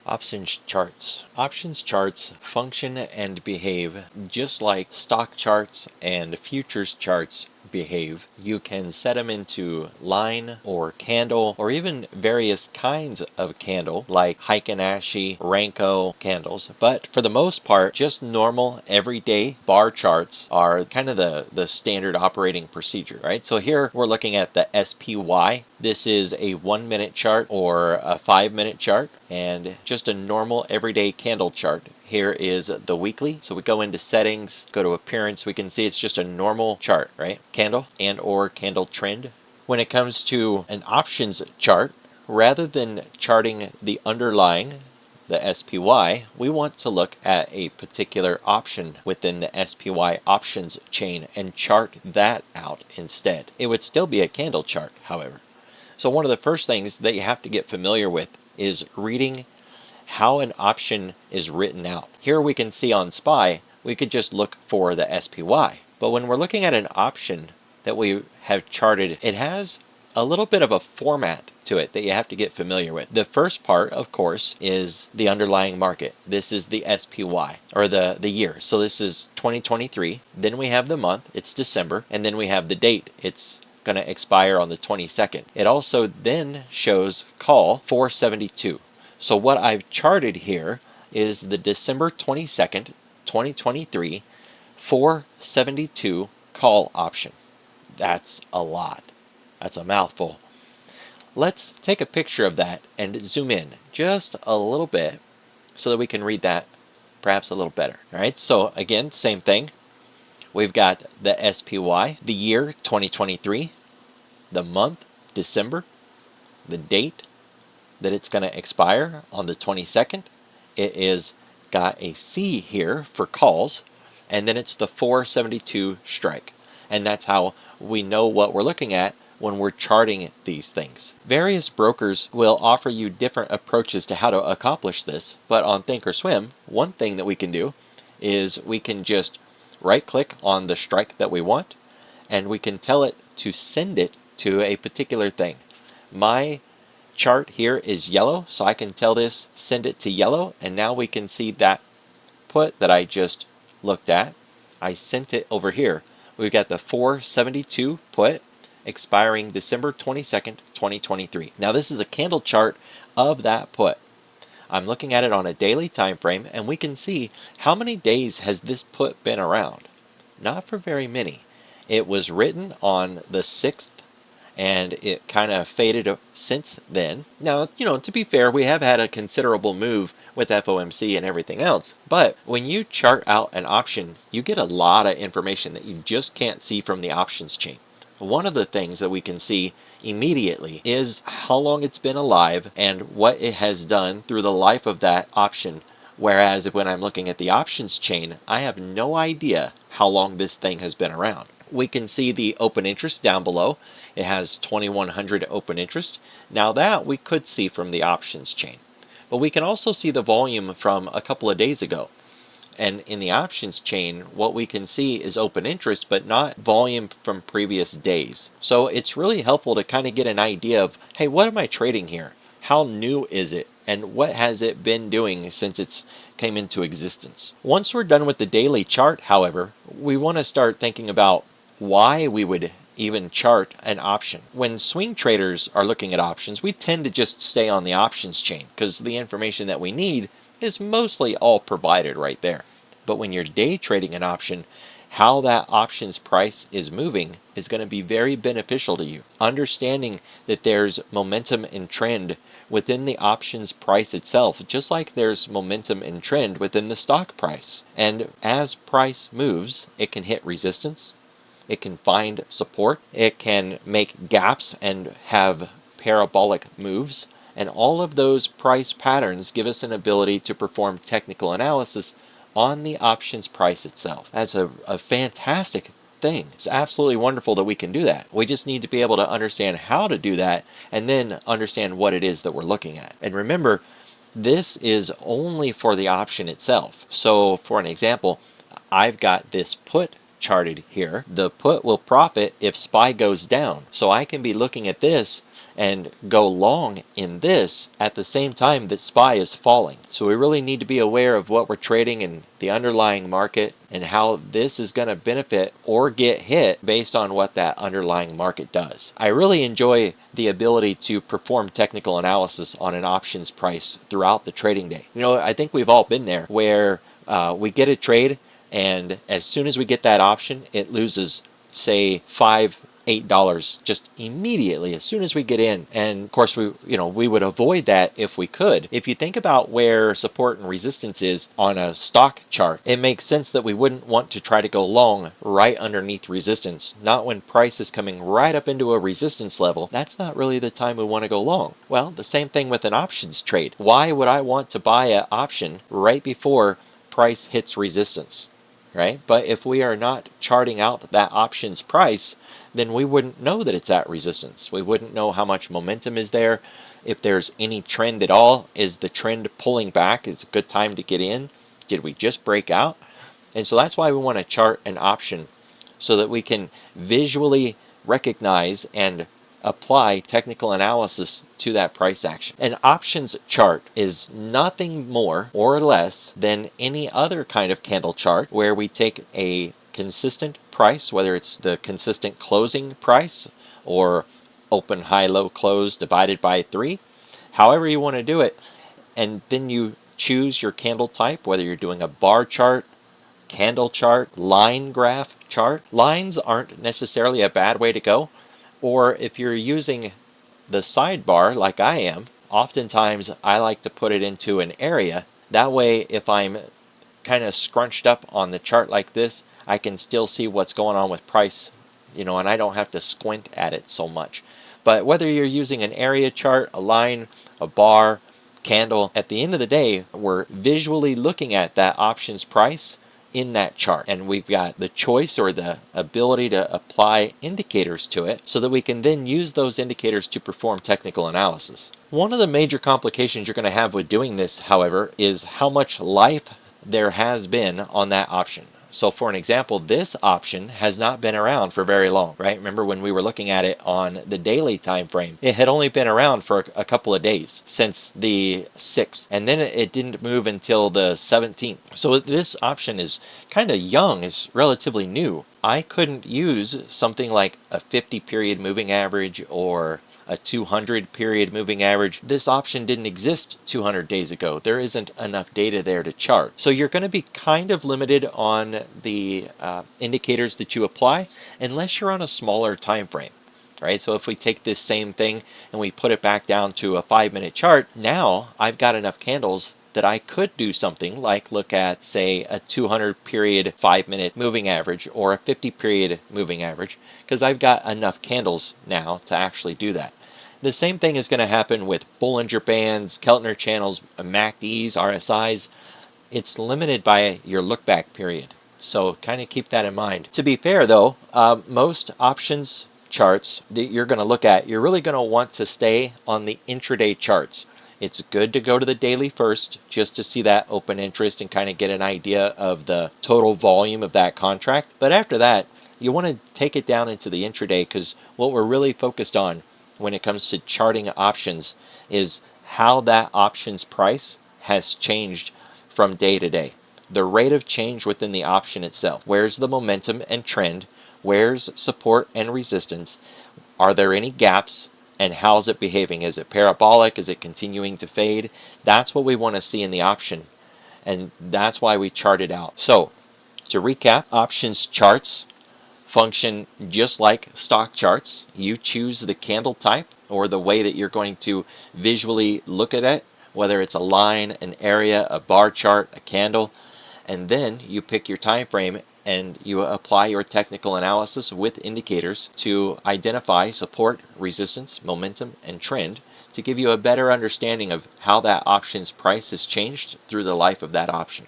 Options charts. Options charts function and behave just like stock charts and futures charts behave. You can set them into line or candle or even various kinds of candle like Heikin-Ashi, Renko candles. But for the most part, just normal everyday bar charts are kind of the standard operating procedure, right? So here we're looking at the SPY. This is a 1-minute chart or a 5-minute chart, and just a normal everyday candle chart. Here is the weekly. So we go into settings, go to appearance. We can see it's just a normal chart, right? Candle and or candle trend. When it comes to an options chart, rather than charting the underlying, the SPY, we want to look at a particular option within the SPY options chain and chart that out instead. It would still be a candle chart, however. So one of the first things that you have to get familiar with is reading how an option is written out. Here we can see on SPY, we could just look for the SPY. But when we're looking at an option that we have charted, it has a little bit of a format to it that you have to get familiar with. The first part, of course, is the underlying market. This is the SPY, or the year. So this is 2023. Then we have the month, it's December, and then we have the date. It's going to expire on the 22nd. It also then shows call 472. So what I've charted here is the December 22nd, 2023 472 call option. That's a lot. That's a mouthful. Let's take a picture of that and zoom in just a little bit so that we can read that perhaps a little better. All right, so again, same thing. We've got the SPY, the year 2023, the month December, the date that it's going to expire on the 22nd. It is got a C here for calls, and then it's the 472 strike. And that's how we know what we're looking at when we're charting these things. Various brokers will offer you different approaches to how to accomplish this, but on Thinkorswim, one thing that we can do is we can just right click on the strike that we want, and we can tell it to send it to a particular thing. My chart here is yellow, so I can tell this send it to yellow, and now we can see that put that I just looked at. I sent it over here. We've got the 472 put expiring December 22nd, 2023. Now this is a candle chart of that put. I'm looking at it on a daily time frame, and we can see how many days has this put been around. Not for very many. It was written on the 6th, and it kind of faded since then. Now, to be fair, we have had a considerable move with FOMC and everything else, but when you chart out an option, you get a lot of information that you just can't see from the options chain. One of the things that we can see immediately is how long it's been alive and what it has done through the life of that option. Whereas when I'm looking at the options chain, I have no idea how long this thing has been around. We can see the open interest down below. It has 2100 open interest. Now that we could see from the options chain. But we can also see the volume from a couple of days ago. And in the options chain, what we can see is open interest, but not volume from previous days. So it's really helpful to kind of get an idea of, hey, what am I trading here? How new is it? And what has it been doing since it's came into existence? Once we're done with the daily chart, however, we want to start thinking about why we would even chart an option. When swing traders are looking at options, we tend to just stay on the options chain because the information that we need is mostly all provided right there. But when you're day trading an option, how that option's price is moving is going to be very beneficial to you. Understanding that there's momentum and trend within the options price itself, just like there's momentum and trend within the stock price. And as price moves, it can hit resistance, it can find support, it can make gaps and have parabolic moves. And all of those price patterns give us an ability to perform technical analysis on the options price itself. That's a fantastic thing. It's absolutely wonderful that we can do that. We just need to be able to understand how to do that and then understand what it is that we're looking at. And remember, this is only for the option itself. So for an example, I've got this put charted here. The put will profit if SPY goes down. So I can be looking at this and go long in this at the same time that SPY is falling. So we really need to be aware of what we're trading in the underlying market and how this is going to benefit or get hit based on what that underlying market does. I really enjoy the ability to perform technical analysis on an options price throughout the trading day. I think we've all been there where we get a trade, and as soon as we get that option, it loses, say, $5-8 just immediately as soon as we get in. And of course, we would avoid that if we could. If you think about where support and resistance is on a stock chart, it makes sense that we wouldn't want to try to go long right underneath resistance. Not when price is coming right up into a resistance level. That's not really the time we want to go long. Well, the same thing with an options trade. Why would I want to buy an option right before price hits resistance? Right? But if we are not charting out that options price, then we wouldn't know that it's at resistance. We wouldn't know how much momentum is there. If there's any trend at all, is the trend pulling back? Is it a good time to get in? Did we just break out? And so that's why we want to chart an option, so that we can visually recognize and apply technical analysis to that price action. An options chart is nothing more or less than any other kind of candle chart where we take a consistent price, whether it's the consistent closing price or open, high, low, close divided by 3, however you want to do it, and then you choose your candle type, whether you're doing a bar chart, candle chart, line graph chart. Lines aren't necessarily a bad way to go. Or if you're using the sidebar like I am, oftentimes I like to put it into an area. That way, if I'm kind of scrunched up on the chart like this, I can still see what's going on with price, and I don't have to squint at it so much. But whether you're using an area chart, a line, a bar, candle, at the end of the day, we're visually looking at that options price in that chart, and we've got the choice or the ability to apply indicators to it so that we can then use those indicators to perform technical analysis. One of the major complications you're going to have with doing this, however, is how much life there has been on that option. So for an example, this option has not been around for very long, right? Remember when we were looking at it on the daily time frame, it had only been around for a couple of days, since the 6th, and then it didn't move until the 17th. So this option is kind of young, is relatively new. I couldn't use something like a 50 period moving average or a 200 period moving average. This option didn't exist 200 days ago. There isn't enough data there to chart. So you're going to be kind of limited on the indicators that you apply unless you're on a smaller time frame. Right? So if we take this same thing and we put it back down to a 5-minute chart, now I've got enough candles that I could do something like look at, say, a 200 period 5-minute moving average or a 50 period moving average, because I've got enough candles now to actually do that. The same thing is going to happen with Bollinger Bands, Keltner channels, MACDs, RSIs. It's limited by your look back period. So kind of keep that in mind. To be fair though, most options charts that you're going to look at, you're really going to want to stay on the intraday charts. It's good to go to the daily first just to see that open interest and kind of get an idea of the total volume of that contract. But after that, you want to take it down into the intraday, because what we're really focused on when it comes to charting options is how that options price has changed from day to day. The rate of change within the option itself. Where's the momentum and trend? Where's support and resistance? Are there any gaps? And how's it behaving? Is it parabolic? Is it continuing to fade? That's what we want to see in the option. And that's why we chart it out. So to recap, options charts function just like stock charts. You choose the candle type or the way that you're going to visually look at it, whether it's a line, an area, a bar chart, a candle, and then you pick your time frame and you apply your technical analysis with indicators to identify support, resistance, momentum, and trend to give you a better understanding of how that option's price has changed through the life of that option.